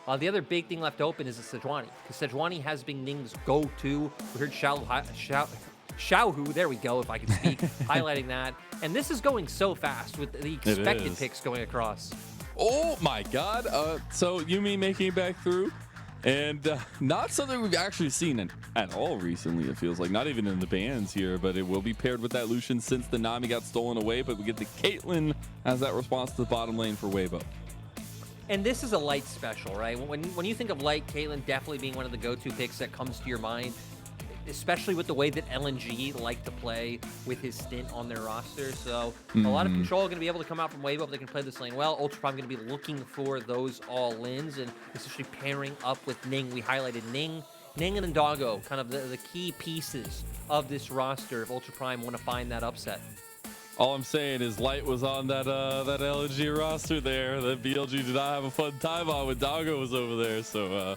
The other big thing left open is the Sejuani, because Sejuani has been Ning's go-to. We heard Xiaohu, there we go, if I can speak, highlighting that. And this is going so fast with the expected picks going across. Oh my God. So Yuumi making it back through. And not something we've actually seen at all recently, it feels like. Not even in the bans here, but it will be paired with that Lucian since the Nami got stolen away. But we get the Caitlyn as that response to the bottom lane for Weibo. And this is a light special, right? When you think of light, Caitlyn definitely being one of the go-to picks that comes to your mind, especially with the way that LNG like to play with his stint on their roster. So a lot of control going to be able to come out from Weibo if they can play this lane well. Ultra Prime going to be looking for those all-ins and especially pairing up with Ning. We highlighted Ning and then Doggo, kind of the key pieces of this roster if Ultra Prime want to find that upset. All I'm saying is Light was on that LNG roster there that BLG did not have a fun time on when Doggo was over there. So I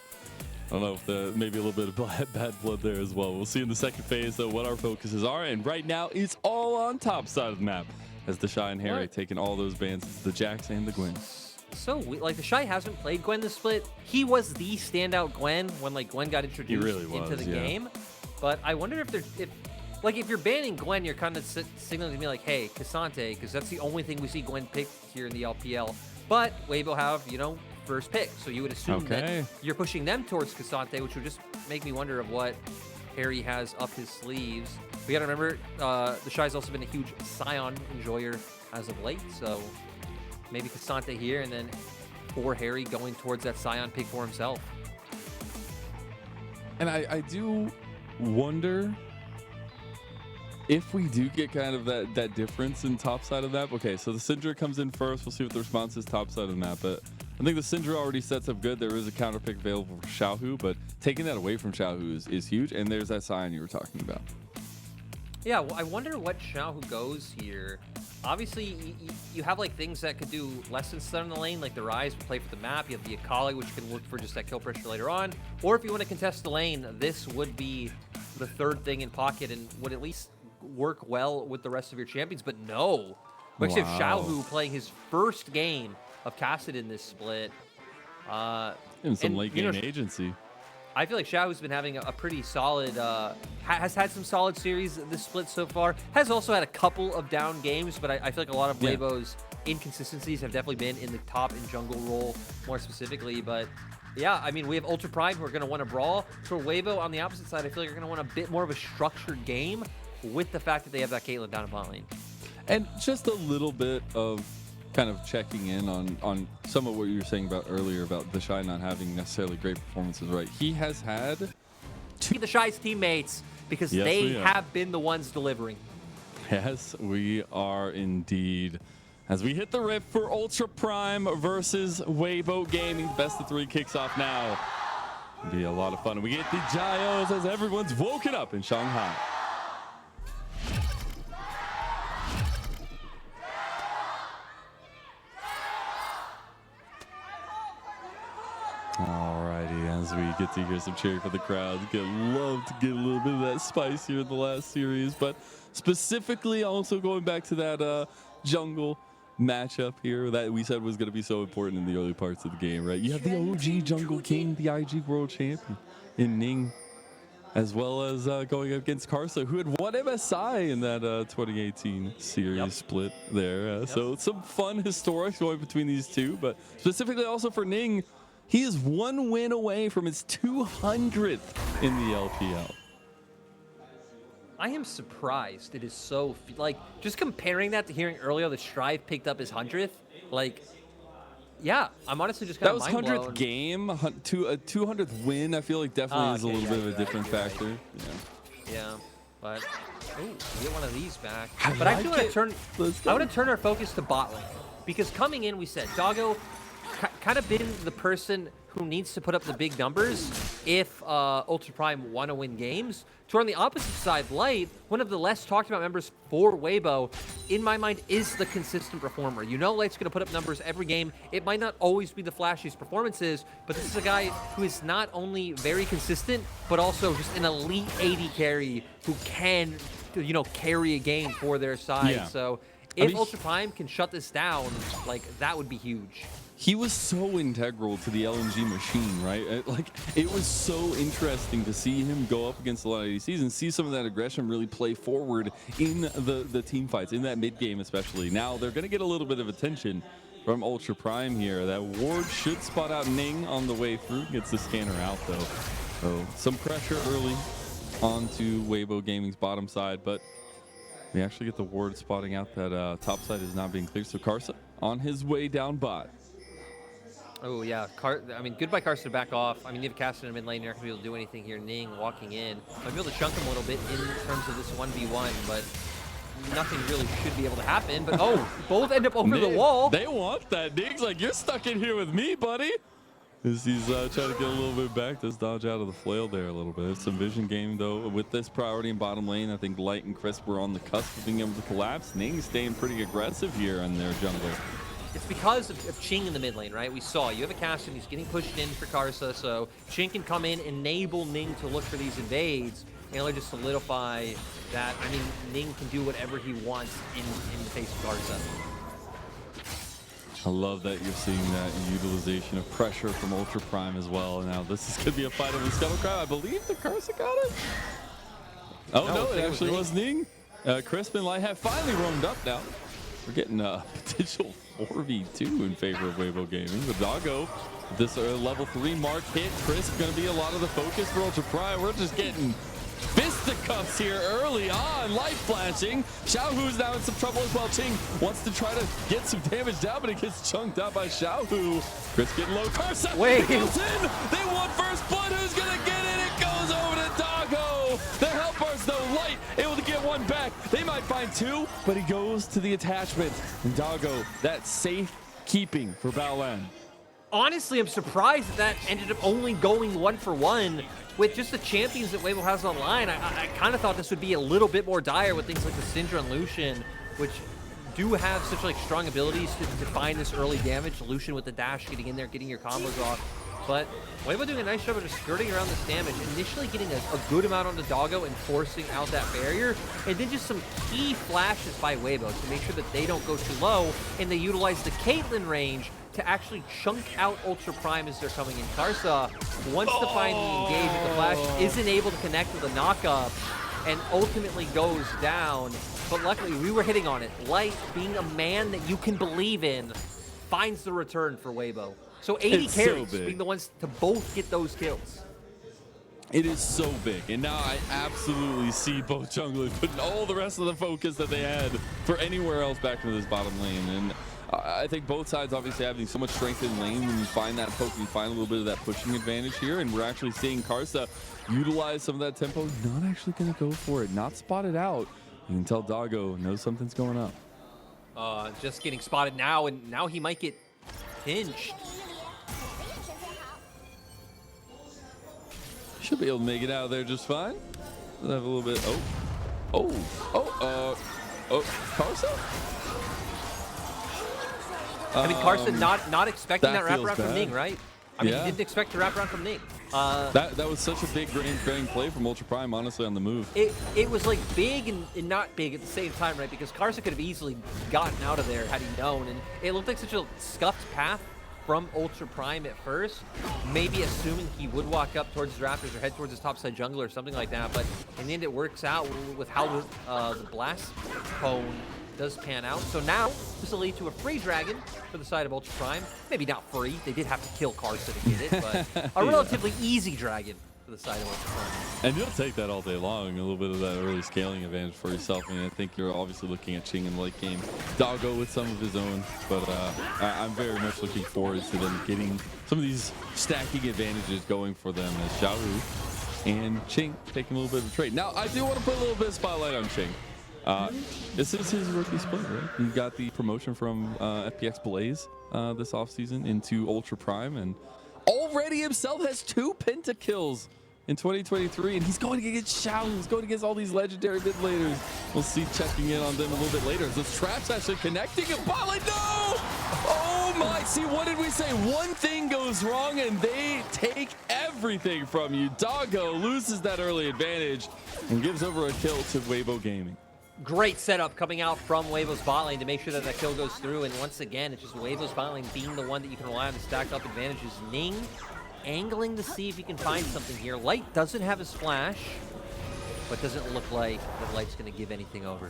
don't know if there maybe a little bit of bad blood there as well. We'll see in the second phase, though, what our focuses are. And right now, it's all on top side of the map as TheShy and Hery taking all those bans. It's the Jax and the Gwen. So, like, TheShy hasn't played Gwen this split. He was the standout Gwen when, like, Gwen got introduced into the game. But I wonder if you're banning Gwen, you're kind of signaling to me, like, hey, Ksante, because that's the only thing we see Gwen pick here in the LPL. But Weibo have, first pick, so you would assume that you're pushing them towards Ksante, which would just make me wonder of what Hery has up his sleeves. We gotta remember, TheShy's also been a huge Sion enjoyer as of late, so maybe Ksante here, and then for Hery going towards that Sion pick for himself. And I do wonder if we do get kind of that difference in top side of the map. Okay, so the Syndra comes in first. We'll see what the response is top side of the map, but I think the Syndra already sets up good. There is a counter pick available for Xiaohu, but taking that away from Xiaohu is huge. And there's that Sion you were talking about. Yeah, well, I wonder what Xiaohu goes here. Obviously, you have like things that could do less than stun in the lane, like the Rise would play for the map. You have the Akali, which can work for just that kill pressure later on. Or if you want to contest the lane, this would be the third thing in pocket and would at least work well with the rest of your champions. But no, we actually have Xiaohu playing his first game of Kassadin this split. And some late game agency. I feel like Xiaohu's been having a pretty solid, has had some solid series this split so far. Has also had a couple of down games, but I feel like a lot of Weibo's inconsistencies have definitely been in the top and jungle role more specifically. But yeah, I mean, we have Ultra Prime who are going to want to brawl. For Weibo on the opposite side, I feel like you're going to want a bit more of a structured game with the fact that they have that Caitlyn down in bot lane. And just a little bit of kind of checking in on some of what you were saying about earlier about TheShy not having necessarily great performances, right? He has had TheShy's teammates, because they have been the ones delivering. Yes, we are indeed. As we hit the rip for Ultra Prime versus Weibo Gaming, best of 3 kicks off now. It'll be a lot of fun. We get the Gyos as everyone's woken up in Shanghai. Alrighty, as we get to hear some cheering for the crowd, love to get a little bit of that spice here in the last series, but specifically also going back to that jungle matchup here that we said was going to be so important in the early parts of the game, right? You have the OG Jungle King, the IG World Champion in Ning, as well as going up against Karsa, who had won MSI in that 2018 series split there. So some fun historics going between these two, but specifically also for Ning, he is 1 win away from his 200th in the LPL. I am surprised it is so, like, just comparing that to hearing earlier that Strive picked up his 100th, like, yeah, I'm honestly just kind of mind blown. That was 100th game, a 200th win, I feel like definitely is a little bit of a different factor. Yeah, but, oh, we get one of these back. But I actually want to turn our focus to bot lane, because coming in, we said, Doggo kind of been the person who needs to put up the big numbers if Ultra Prime want to win games. To on the opposite side, Light, one of the less talked about members for Weibo, in my mind, is the consistent performer. You know Light's going to put up numbers every game. It might not always be the flashiest performances, but this is a guy who is not only very consistent, but also just an elite AD carry who can, carry a game for their side. So if Ultra Prime can shut this down, like, that would be huge. he was so integral to the LNG machine, right? Like, it was so interesting to see him go up against a lot of ADCs and see some of that aggression really play forward in the team fights, in that mid game especially. Now they're going to get a little bit of attention from Ultra Prime here. That ward should spot out Ning on the way through. Gets the scanner out though. So some pressure early onto Weibo Gaming's bottom side, but we actually get the ward spotting out that top side is not being cleared. So Karsa on his way down bot. Oh yeah, I mean, goodbye Karsa to back off. I mean, you have Kassadin in mid lane, you're not gonna be able to do anything here. Ning walking in. Might be able to chunk him a little bit in terms of this 1v1, but nothing really should be able to happen. But oh, both end up over the wall. They want that. Ning's like, you're stuck in here with me, buddy. As he's trying to get a little bit back, does dodge out of the flail there a little bit. It's some vision game though. With this priority in bottom lane, I think Light and Crisp were on the cusp of being able to collapse. Ning staying pretty aggressive here on their jungler. It's because of Qing in the mid lane, right? We saw you have a Kassadin, he's getting pushed in for Karsa, so Qing can come in, enable Ning to look for these invades, and it'll just solidify that. I mean, Ning can do whatever he wants in the face of Karsa. I love that you're seeing that utilization of pressure from Ultra Prime as well. Now this is going to be a fight of the Scuttle Crowd. I believe the Karsa got it. Oh no, it actually was Ning. Crisp and Light have finally roamed up now. We're getting a potential 4v2 in favor of Weibo Gaming. The Doggo, this level 3 mark hit. Crisp going to be a lot of the focus for Ultra Prime. We're just getting fisticuffs here early on. Light flashing. Xiaohu's now in some trouble as well. Qing wants to try to get some damage down, but it gets chunked out by Xiaohu. Crisp getting low. Karsa goes in. They want first blood. Who's going to get it? It goes over to Doggo. The helpers though, Light able to get one back. They might find two, but he goes to the attachment. And Doggo, that's safe keeping for Baolan. Honestly, I'm surprised that ended up only going 1-for-1 with just the champions that Weibo has online. I kind of thought this would be a little bit more dire with things like the Syndra and Lucian, which do have such like strong abilities to find this early damage. Lucian with the dash, getting in there, getting your combos off. But Weibo doing a nice job of just skirting around this damage, initially getting a good amount on the Doggo and forcing out that barrier, and then just some key flashes by Weibo to make sure that they don't go too low, and they utilize the Caitlyn range to actually chunk out Ultra Prime as they're coming in. Karsa wants to find the engage, but the flash isn't able to connect with a knock-up, and ultimately goes down. But luckily, we were hitting on it. Light, being a man that you can believe in, finds the return for Weibo. So 80 carries, being the ones to both get those kills. It is so big, and now I absolutely see both junglers putting all the rest of the focus that they had for anywhere else back into this bottom lane. And I think both sides obviously having so much strength in lane. When you find that poke, you find a little bit of that pushing advantage here, and we're actually seeing Karsa utilize some of that tempo. Not actually going to go for it, not spotted out. You can tell Doggo knows something's going up. Just getting spotted now, and now he might get pinched. Should be able to make it out of there just fine. We'll have a little bit. Karsa? I mean, Karsa not expecting that wraparound from Ning, right? I mean, yeah. He didn't expect the wraparound from Ning. That was such a big grand play from Ultra Prime, honestly, on the move. It was like big and not big at the same time, right? Because Karsa could have easily gotten out of there had he known, and it looked like such a scuffed path from Ultra Prime at first, maybe assuming he would walk up towards his Raptors or head towards his topside jungler or something like that, but in the end it works out with how the blast cone does pan out. So now this will lead to a free dragon for the side of Ultra Prime. Maybe not free, they did have to kill Karsa to get it, but a relatively easy dragon for the side of Ultra Prime. And you'll take that all day long, a little bit of that early scaling advantage for yourself. I mean, I think you're obviously looking at Qing in the late game. Doggo with some of his own, but I'm very much looking forward to them getting some of these stacking advantages going for them as Xiaohu and Qing taking a little bit of a trade. Now, I do want to put a little bit of spotlight on Qing. This is his rookie split, right? He got the promotion from FPX Blaze this offseason into Ultra Prime, and already himself has 2 pentakills in 2023, and he's going against Xiaohu. He's going against all these legendary mid laners. We'll see checking in on them a little bit later. Those traps actually connecting, and Baolan, no! Oh my, see, what did we say? One thing goes wrong, and they take everything from you. Doggo loses that early advantage and gives over a kill to Weibo Gaming. Great setup coming out from Weibo's bot lane to make sure that that kill goes through. And once again, it's just Weibo's bot lane being the one that you can rely on to stack up advantages. Ning angling to see if he can find something here. Light doesn't have his flash, but doesn't look like that Light's going to give anything over.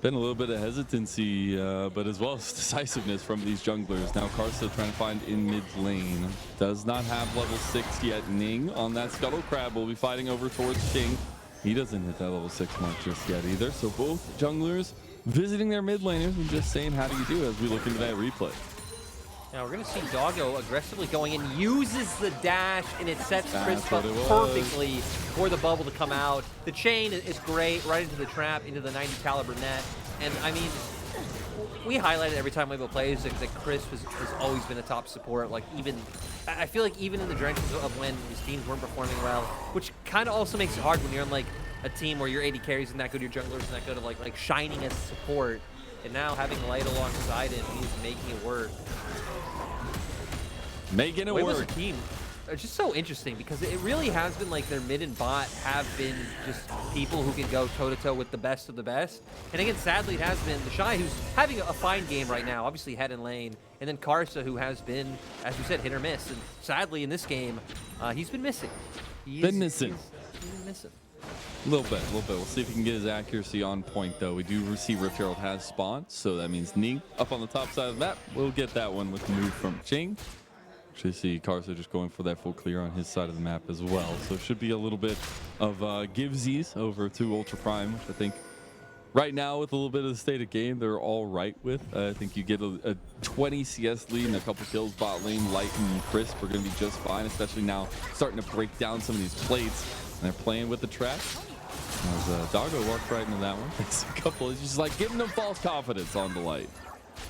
Been a little bit of hesitancy, but as well as decisiveness from these junglers. Now Karsa trying to find in mid lane. Does not have level 6 yet. Ning on that Scuttle Crab will be fighting over towards Qing. He doesn't hit that level 6 mark just yet either. So both junglers visiting their mid laners and just saying, how do you do as we look into that replay. Now we're going to see Doggo aggressively going in, uses the dash, and it sets Chris up perfectly for the bubble to come out. The chain is great, right into the trap, into the 90 caliber net. And I mean, we highlight it every time Weibo plays that Chris has always been a top support. Like I feel like even in the drenches of when his teams weren't performing well, which kind of also makes it hard when you're on like a team where your AD carries and that good, your junglers and that good, of like shining as support. And now having Light alongside him, he's making it work. Making it work. Weibo's team, it's just so interesting because it really has been like their mid and bot have been just people who can go toe-to-toe with the best of the best. And again, sadly, it has been TheShy, who's having a fine game right now, obviously head in lane, and then Karsa, who has been, as you said, hit or miss. And sadly, in this game, he's been missing. He's been missing. A little bit. We'll see if he can get his accuracy on point, though. We do see Rift Herald has spawned, so that means Ning up on the top side of the map. We'll get that one with the move from Qing. Actually see Karsa just going for that full clear on his side of the map as well. So it should be a little bit of givesies over to Ultra Prime, which I think right now with a little bit of the state of game, they're all right with. I think you get a 20 CS lead and a couple kills bot lane. Light and Crisp are going to be just fine, especially now starting to break down some of these plates. And they're playing with the trap. As Doggo walked right into that one. It's a couple, it's just like giving them false confidence on the Light.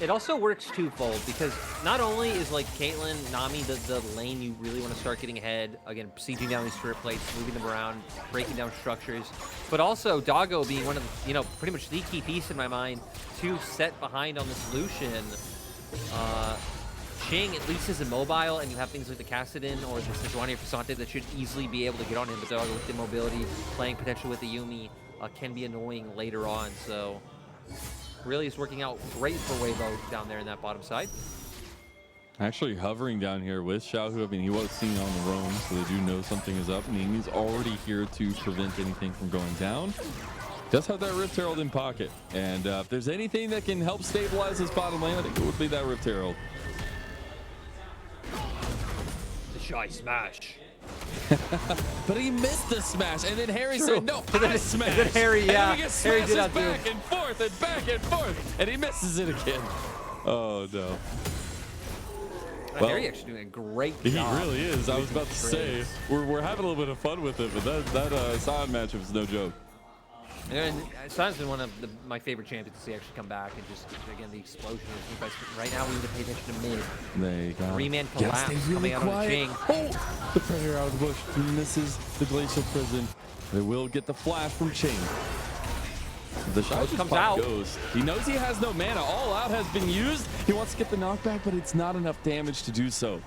It also works twofold because not only is like Caitlyn, Nami the lane you really want to start getting ahead, again, sieging down these turret plates, moving them around, breaking down structures, but also Doggo being one of the, pretty much the key piece in my mind to set behind on this Lucian. Qing at least is immobile, and you have things like the Kassadin or the Sejuani or Ksante that should easily be able to get on him, but Doggo with immobility, playing potentially with the Yuumi, can be annoying later on, so really is working out great for Weibo down there in that bottom side. Actually hovering down here with Xiaohu. I mean, he was seen on the roam, so they do know something is up. Ning is already here to prevent anything from going down. Does have that Rift Herald in pocket. And if there's anything that can help stabilize his bottom lane, I think it would be that Rift Herald. TheShy smash. But he missed the smash, and then Hery said, no, I smash. Then Hery, yeah. And then he gets back and forth and back and forth, and he misses it again. Oh, no. Well, Hery actually doing a great job. He really is. I was about to say, we're having a little bit of fun with it, but that Sion matchup is no joke. And Sion's been one of my favorite champions to see actually come back, and just, again, the explosion. Right now, we need to pay attention to mid. They got 3-man collapse coming out on Qing. Oh, the Predator out of the bush. He misses the Glacial Prison. They will get the flash from Qing. TheShy comes out. He knows he has no mana. All out has been used. He wants to get the knockback, but it's not enough damage to do so.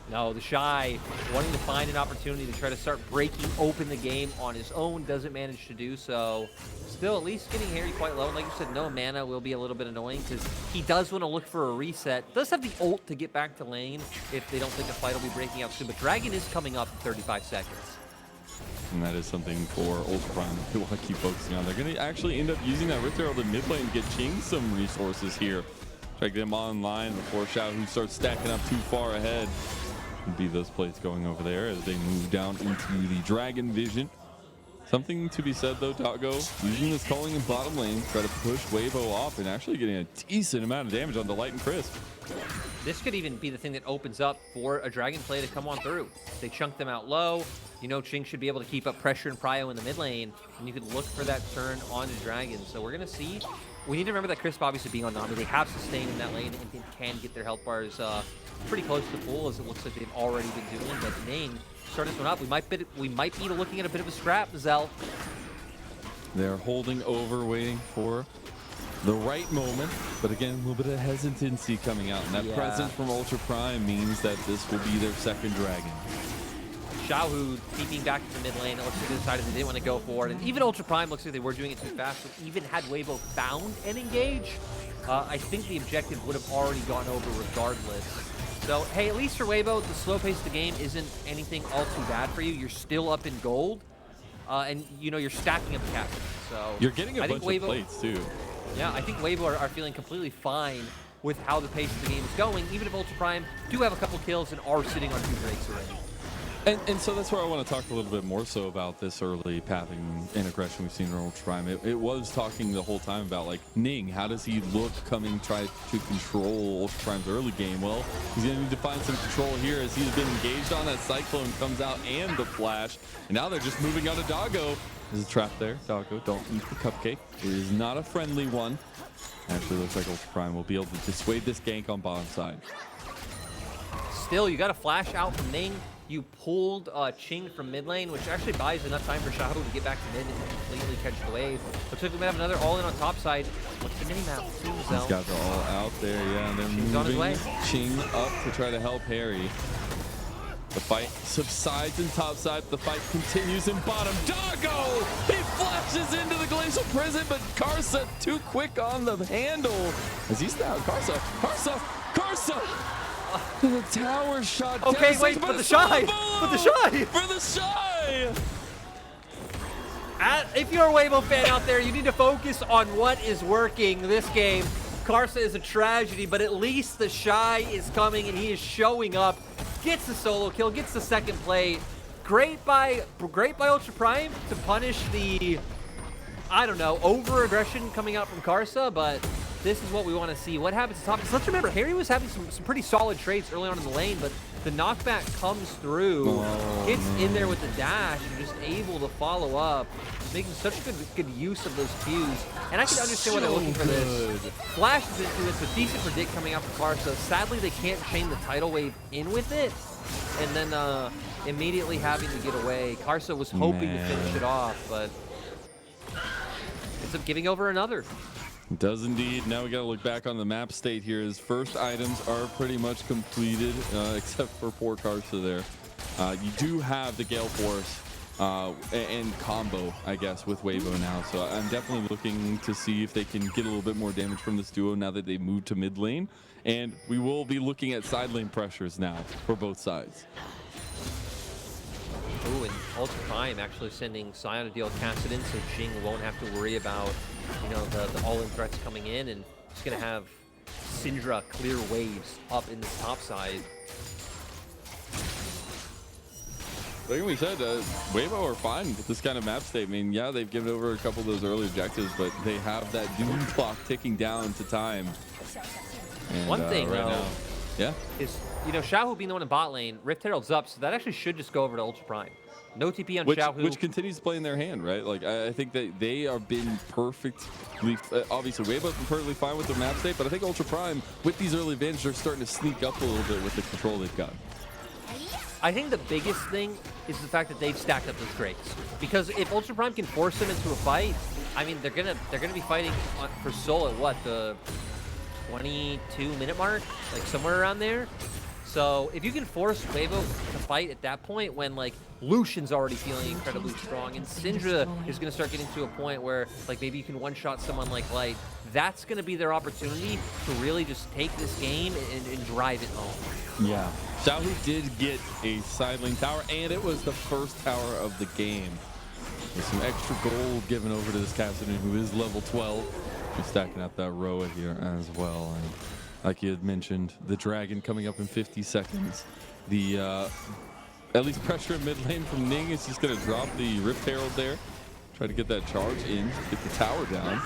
No, TheShy wanting to find an opportunity to try to start breaking open the game on his own, doesn't manage to do so. Still, at least getting Hery quite low. And like you said, no mana will be a little bit annoying because he does want to look for a reset. Does have the ult to get back to lane if they don't think the fight will be breaking out soon. But Dragon is coming up in 35 seconds. And that is something for Ultra Prime to want to keep focusing on. They're going to actually end up using that Rift Herald in mid lane to get Qing some resources here. Try to get him online before Xiaohu starts stacking up too far ahead. Be those plates going over there as they move down into the Dragon Vision. Something to be said though, Doggo using this calling in bottom lane, try to push Weibo off and actually getting a decent amount of damage on the Light and Crisp. This could even be the thing that opens up for a Dragon play to come on through. They chunk them out low. Qing should be able to keep up pressure and prio in the mid lane, and you could look for that turn onto Dragon. So we're going to see. We need to remember that Crisp obviously being on Nami. They have sustain in that lane and can get their health bars pretty close to full, as it looks like they've already been doing. But Ning, start this one up. We might be looking at a bit of a scrap, MAzel. They're holding over, waiting for the right moment. But again, a little bit of hesitancy coming out. And that presence from Ultra Prime means that this will be their second Dragon. Xiaohu peeking back to the mid lane. It looks like they decided they didn't want to go for it. And even Ultra Prime looks like they were doing it too fast. But even had Weibo found an engage, I think the objective would have already gone over regardless. So, hey, at least for Weibo, the slow pace of the game isn't anything all too bad for you. You're still up in gold. And, you know, you're stacking up cash. So you're getting a bunch of plates, too. Yeah, I think Weibo are feeling completely fine with how the pace of the game is going, even if Ultra Prime do have a couple kills and are sitting on 2 breaks already. And so that's where I want to talk a little bit more so about this early pathing and aggression we've seen in Ultra Prime. It was talking the whole time about, like, Ning, how does he look coming, try to control Ultra Prime's early game? Well, he's going to need to find some control here as he's been engaged on that Cyclone, comes out, and the flash. And now they're just moving on to Doggo. There's a trap there. Doggo, don't eat the cupcake. It is not a friendly one. Actually, looks like Ultra Prime will be able to dissuade this gank on bottom side. Still, you got a flash out from Ning. You pulled Qing from mid lane, which actually buys enough time for Xiaohu to get back to mid and completely catch the wave. Looks like we might have another all-in on top side. What's the mini-map? He's got the all out there, yeah. And they're moving Qing up to try to help Hery. The fight subsides in top side. The fight continues in bottom. Doggo! He flashes into the glacial prison, but Karsa too quick on the handle. As he's down, Karsa! The tower shot. Okay, wait, for the shy! For the shy! For the shy! If you're a Weibo fan out there, you need to focus on what is working this game. Karsa is a tragedy, but at least the shy is coming and he is showing up. Gets the solo kill, gets the second play. Great by Ultra Prime to punish the, I don't know, over-aggression coming out from Karsa, but this is what we want to see. What happens to top? Because let's remember, Hery was having some pretty solid trades early on in the lane, but the knockback comes through, gets in there with the dash, and just able to follow up, making such good use of those cues. And I can understand why they're looking for this. Flash is into this with decent predict coming out from Karsa. Sadly, they can't chain the tidal wave in with it, and then immediately having to get away. Karsa was hoping to finish it off, but ends up giving over another. It does indeed. Now we got to look back on the map state here. His first items are pretty much completed, except for poor Karsa there. You do have the Gale Force and combo, I guess, with Weibo now. So I'm definitely looking to see if they can get a little bit more damage from this duo now that they moved to mid lane. And we will be looking at side lane pressures now for both sides. Ooh, and Ultra Prime actually sending Sion to deal with Kassadin, so Qing won't have to worry about, you know, the all-in threats coming in, and just gonna have Syndra clear waves up in the top side. Like we said, Weibo are fine with this kind of map state. I mean, yeah, they've given over a couple of those early objectives, but they have that doom clock ticking down to time. And, one thing, right though, now, yeah, is, you know, Xiaohu being the one in bot lane, Rift Herald's up, so that actually should just go over to Ultra Prime. No TP on Xiaohu. Which continues to play in their hand, right? Like, I think that they have been perfectly, obviously, Weibo's been perfectly fine with the map state, but I think Ultra Prime, with these early advantages, are starting to sneak up a little bit with the control they've got. I think the biggest thing is the fact that they've stacked up those Drakes. Because if Ultra Prime can force them into a fight, I mean, they're gonna be fighting for Soul at what, the 22-minute mark, like somewhere around there. So if you can force Weibo to fight at that point when, like, Lucian's already feeling incredibly strong and Syndra is going to start getting to a point where, like, maybe you can one-shot someone like Light, that's going to be their opportunity to really just take this game and drive it home. Yeah. Xiaohu did get a side lane tower, and it was the first tower of the game. With some extra gold given over to this Kassadin, who is level 12. He's stacking up that Roa here as well. And like you had mentioned, the Dragon coming up in 50 seconds. The at least pressure in mid lane from Ning is just going to drop the Rift Herald there. Try to get that charge in, get the tower down,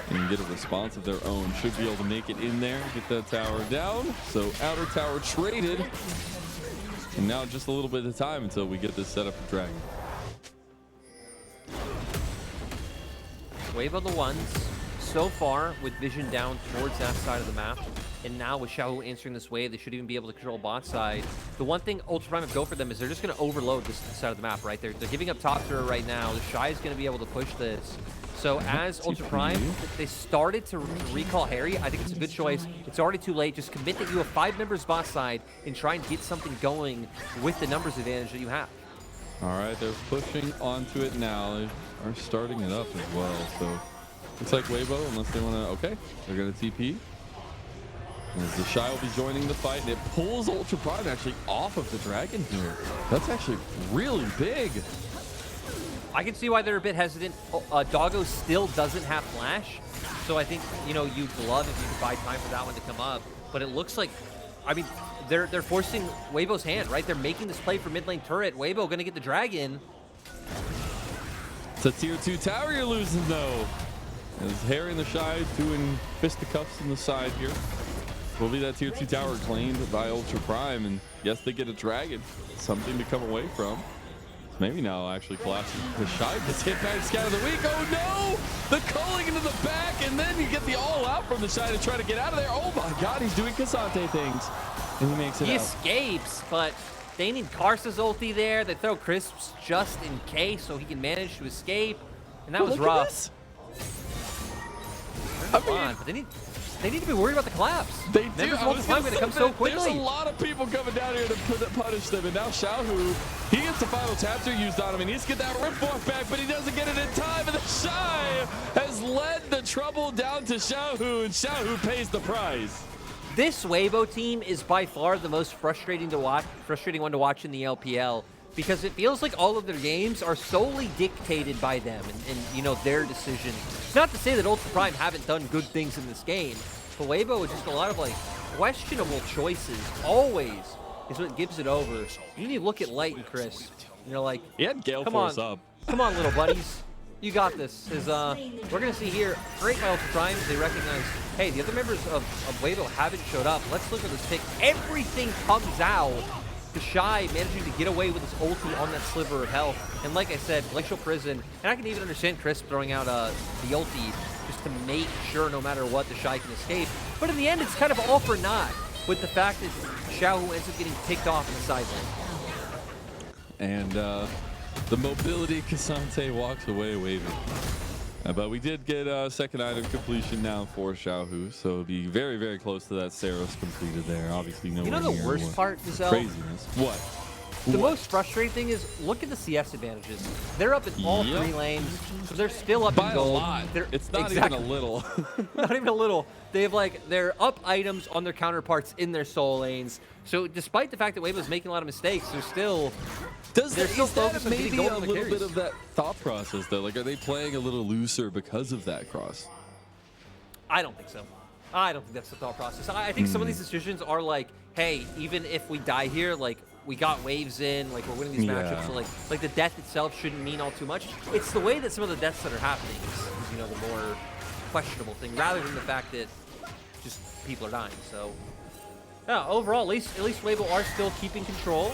and get a response of their own. Should be able to make it in there, get that tower down. So outer tower traded. And now just a little bit of time until we get this set up for Dragon. Wave on the ones. So far, with vision down towards that side of the map, and now with Xiaohu answering this wave, they should even be able to control bot side. The one thing Ultra Prime have go for them is they're just going to overload this side of the map, right? They're giving up top to her right now. TheShy is going to be able to push this. So as Ultra Prime, they started to recall Hery. I think it's a good choice. It's already too late. Just commit that you have 5 members bot side and try and get something going with the numbers advantage that you have. All right, they're pushing onto it now. They are starting it up as well. So looks like Weibo, unless they want to, okay, they're going to TP. As TheShy will be joining the fight, and it pulls Ultra Prime actually off of the dragon here. That's actually really big. I can see why they're a bit hesitant. Doggo still doesn't have flash, so I think, you know, you'd love if you could buy time for that one to come up. But it looks like, I mean, they're forcing Weibo's hand, right? They're making this play for mid lane turret. Weibo gonna get the dragon. It's a tier 2 tower you're losing though. As Hery and TheShy doing fisticuffs on the side here. Will be that tier 2 tower claimed by Ultra Prime, and yes, they get a dragon, something to come away from. Maybe now actually collapsing. TheShy gets hit back, scout of the week. Oh no! The culling into the back, and then you get the all out from TheShy to try to get out of there. Oh my god, he's doing Ksante things. And he makes it He out. escapes, but they need Karsa's ulti there. They throw Crisps just in case so he can manage to escape. And that was rough. I mean, but they need to be worried about the collapse. They do. Members of Ultra Prime are going to come so quickly. There's a lot of people coming down here to punish them, and now Xiaohu, he gets the final chapter used on him, and he's get that rip walk back, but he doesn't get it in time, and TheShy has led the trouble down to Xiaohu, and Xiaohu pays the price. This Weibo team is by far the most frustrating one to watch in the LPL, because it feels like all of their games are solely dictated by them and you know, their decisions. Not to say that Ultra Prime haven't done good things in this game, but Weibo is just a lot of like questionable choices always is what gives it over. You need to look at Light and Chris, and you're like, he had Gale Force up. Come on, little buddies. You got this. We're going to see here, great by Ultra Prime, they recognize, hey, the other members of Weibo haven't showed up. Let's look at this pick. Everything comes out. TheShy managing to get away with his ulti on that sliver of health. And like I said, Glacial Prison, and I can even understand Chris throwing out the ulti just to make sure no matter what TheShy can escape. But in the end, it's kind of all for naught with the fact that Xiaohu ends up getting picked off in the side lane. And the mobility Ksante walks away waving. But we did get a second item completion now for Xiaohu, so it'll be very, very close to that Saros completed there. Obviously, no. You know the worst part, MAzel? Craziness. What? The most frustrating thing is, look at the CS advantages. They're up in all three lanes, so they're still up by in gold. A lot. It's not even a little. Not even a little. They have like, they're up items on their counterparts in their soul lanes. So despite the fact that Weibo's making a lot of mistakes, they're still... Is that maybe a little bit of that thought process, though? Like, are they playing a little looser because of that cross? I don't think so. I don't think that's the thought process. I think some of these decisions are like, hey, even if we die here, like, we got waves in, like, we're winning these matchups, so like the death itself shouldn't mean all too much. It's the way that some of the deaths that are happening is you know, the more questionable thing, rather than the fact that just people are dying. So, yeah, overall, at least Weibo are still keeping control.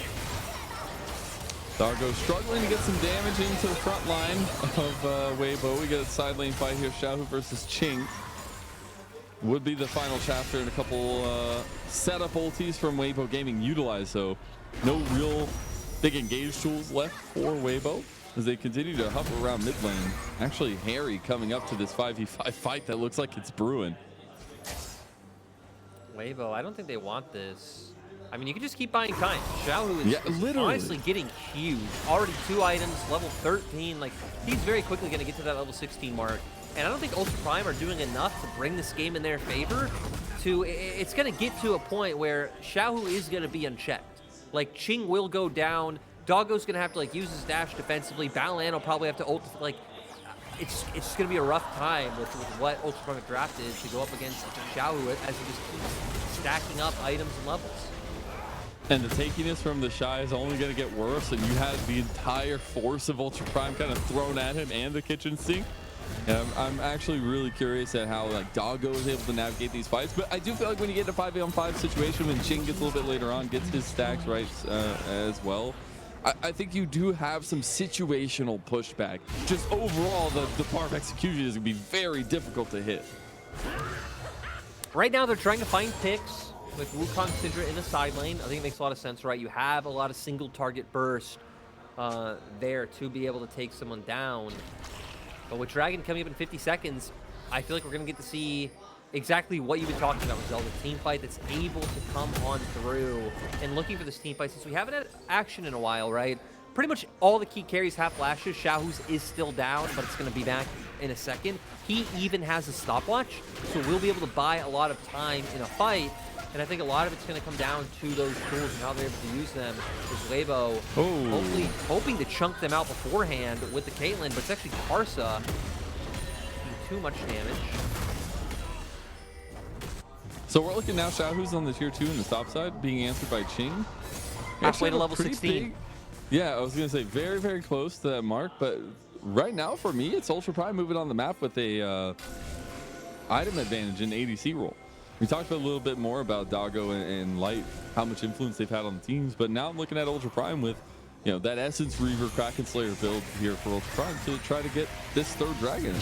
Doggo struggling to get some damage into the front line of Weibo. We get a side lane fight here, Xiaohu versus Qing. Would be the final chapter, and a couple setup ultis from Weibo Gaming utilized, so no real big engage tools left for Weibo as they continue to hover around mid lane. Actually, Hery coming up to this 5v5 fight that looks like it's brewing. Weibo, I don't think they want this. I mean, you can just keep buying time. Xiaohu is honestly getting huge. Already 2 items, level 13. Like, he's very quickly going to get to that level 16 mark. And I don't think Ultra Prime are doing enough to bring this game in their favor. It's going to get to a point where Xiaohu is going to be unchecked. Like, Qing will go down. Doggo's going to have to, like, use his dash defensively. Baolan will probably have to ult. Like, it's just going to be a rough time with what Ultra Prime have drafted to go up against Xiaohu as he just keeps stacking up items and levels. And the takiness from TheShy is only going to get worse, and you had the entire force of Ultra Prime kind of thrown at him and the kitchen sink. And I'm actually really curious at how like Doggo is able to navigate these fights. But I do feel like when you get in a 5v5 situation, when Qing gets a little bit later on, gets his stacks right as well, I think you do have some situational pushback. Just overall, the bar of execution is going to be very difficult to hit. Right now, they're trying to find picks with Wukong, Syndra in the side lane. I think it makes a lot of sense, right? You have a lot of single target burst there to be able to take someone down. But with Dragon coming up in 50 seconds, I feel like we're going to get to see exactly what you've been talking about, MAzel, the team fight that's able to come on through. And looking for this team fight, since we haven't had action in a while, right? pretty much all the key carries have flashes. Xiaohu's is still down, but it's going to be back in a second. He even has a stopwatch, so we'll be able to buy a lot of time in a fight. And I think a lot of it's going to come down to those tools and how they're able to use them. There's Weibo hopefully hoping to chunk them out beforehand with the Caitlyn, but it's actually Karsa doing too much damage. So we're looking now, Xiaohu's on the tier 2 in the top side, being answered by Qing. Halfway to level 16. Big, yeah, I was going to say very, very close to that mark, but right now for me, it's Ultra Prime moving on the map with a item advantage in ADC role. We talked a little bit more about Doggo and Light, how much influence they've had on the teams, but now I'm looking at Ultra Prime with, you know, that Essence Reaver Kraken Slayer build here for Ultra Prime to try to get this third dragon.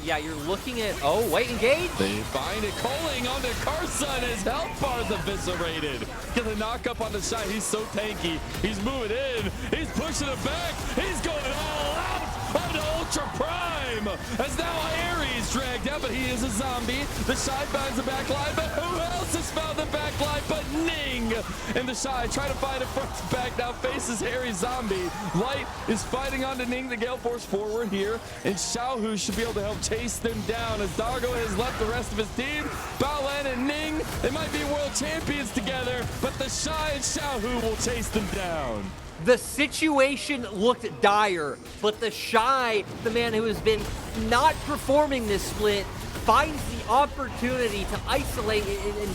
Yeah, you're looking at, oh, wait, engage. They find it calling onto Karsa, and his health bar's eviscerated. Get the knock up on TheShy. He's so tanky. He's moving in. He's pushing it back. He's going all out onto Ultra Prime. As now Hery is dragged out, but he is a zombie. TheShy finds the back line, but who else has found the back line but Ning? And TheShy trying to find it front to back, now faces Hery zombie. Light is fighting onto Ning, the Gale Force forward here, and Xiaohu should be able to help chase them down as Doggo has left the rest of his team. Baolan and Ning, they might be world champions together, but TheShy and Xiaohu will chase them down. The situation looked dire, but TheShy, the man who has been not performing this split, finds the opportunity to isolate and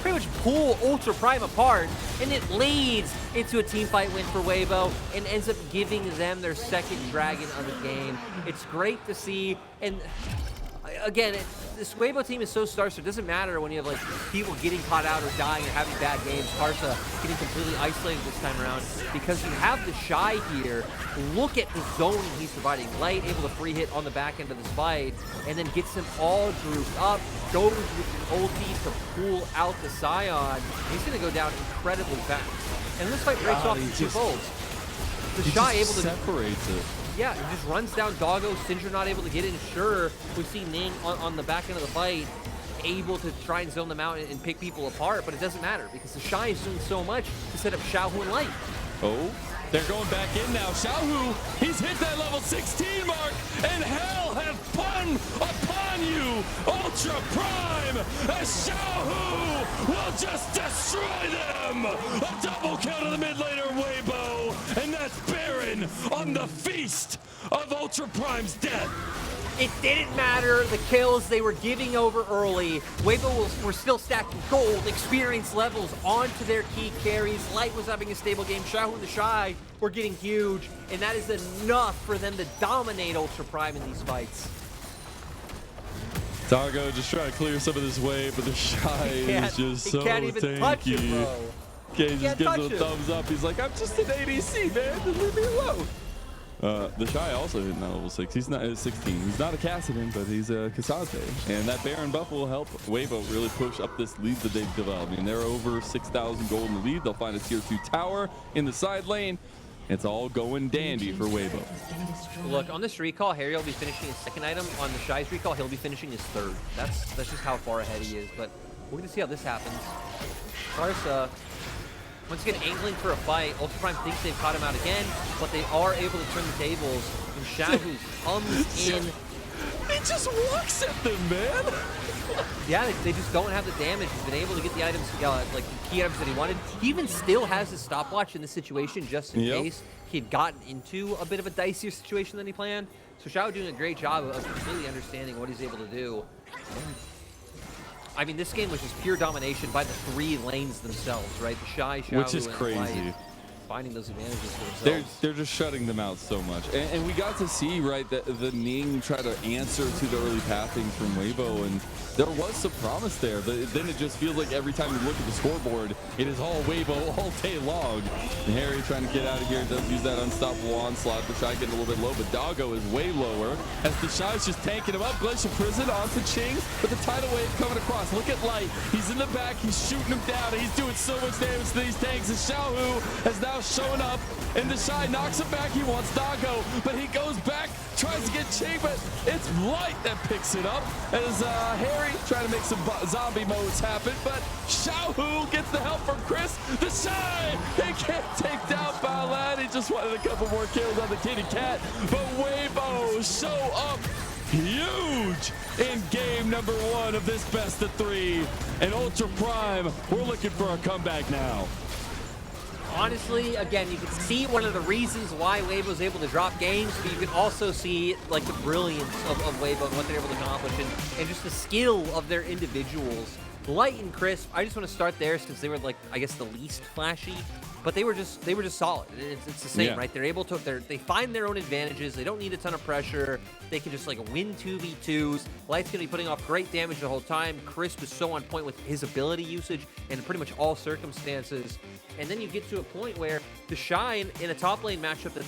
pretty much pull Ultra Prime apart, and it leads into a team fight win for Weibo and ends up giving them their second dragon of the game. It's great to see, and again, this Weibo team is so star-studded. It doesn't matter when you have like people getting caught out or dying or having bad games. Karsa getting completely isolated this time around because you have TheShy here. Look at the zoning he's providing. Light able to free hit on the back end of this fight and then gets them all grouped up. Goes with an ulti to pull out the Sion. He's going to go down incredibly fast. And this fight breaks off into two folds. TheShy able to separates it. Yeah, he just runs down Doggo. Syndra not able to get in. Sure, we see Ning on the back end of the fight, able to try and zone them out and pick people apart, but it doesn't matter because TheShy is doing so much to set up Xiaohu and Light. Oh, they're going back in now. Xiaohu, he's hit that level 16 mark, and hell have pun upon you, Ultra Prime, as Xiaohu will just destroy them. A double kill to the mid laner Weibo, and that's Baron on the feast of Ultra Prime's death. It didn't matter the kills they were giving over early. Weibo were still stacking gold, experience levels onto their key carries. Light was having a stable game. Xiaohu and TheShy were getting huge, and that is enough for them to dominate Ultra Prime in these fights. Doggo just trying to clear some of this wave, but TheShy is just so can't even tanky. touch him, bro. Okay, just gives him a thumbs up. He's like, I'm just an ADC, man. Just leave me alone. TheShy also hitting that level 6. He's not 16. He's not a Kassadin, but he's a Ksante. And that Baron buff will help Weibo really push up this lead that they've developed. I mean, they're over 6,000 gold in the lead. They'll find a tier 2 tower in the side lane. It's all going dandy for Weibo. Look, on this recall, Hery will be finishing his second item. On TheShy's recall, he'll be finishing his third. That's just how far ahead he is. But we're going to see how this happens. Karsa, once again, angling for a fight. Ultra Prime thinks they've caught him out again, but they are able to turn the tables. And Xiaohu comes in. He just walks at them, man. Yeah, they just don't have the damage. He's been able to get the items, like the key items that he wanted. He even still has his stopwatch in this situation just in case he had gotten into a bit of a dicier situation than he planned. So Xiaohu doing a great job of completely understanding what he's able to do. I mean, this game was just pure domination by the three lanes themselves, right? TheShy, Xiaohu, which is crazy. Light, finding those advantages for themselves. They're just shutting them out so much. And we got to see, right, the Ning try to answer to the early pathing from Weibo, and there was some promise there, but then it just feels like every time you look at the scoreboard, it is all Weibo all day long. And Hery trying to get out of here, does use that unstoppable onslaught. TheShy getting a little bit low, but Doggo is way lower as TheShy's just tanking him up. Glacial Prison onto Qing, but the tidal wave coming across. Look at Light. He's in the back. He's shooting him down, and he's doing so much damage to these tanks. And Xiaohu has now shown up, and TheShy knocks him back. He wants Doggo, but he goes back, tries to get Qing, but it's Light that picks it up as Hery trying to make some zombie modes happen, but Xiaohu gets the help from Chris. TheShy, he can't take down Baolan. He just wanted a couple more kills on the kitty cat, but Weibo so up huge in game number 1 of this best of 3. And Ultra Prime, we're looking for a comeback now. Honestly, again, you can see one of the reasons why Weibo's able to drop games, but you can also see like the brilliance of Weibo and what they're able to accomplish, and just the skill of their individuals. Light and Crisp, I just want to start there since they were like, I guess, the least flashy, but they were just solid. It's the same, right? They're able to, they find their own advantages. They don't need a ton of pressure. They can just like win 2v2s. Light's gonna be putting off great damage the whole time. Crisp is so on point with his ability usage in pretty much all circumstances. And then you get to a point where TheShy in a top lane matchup that's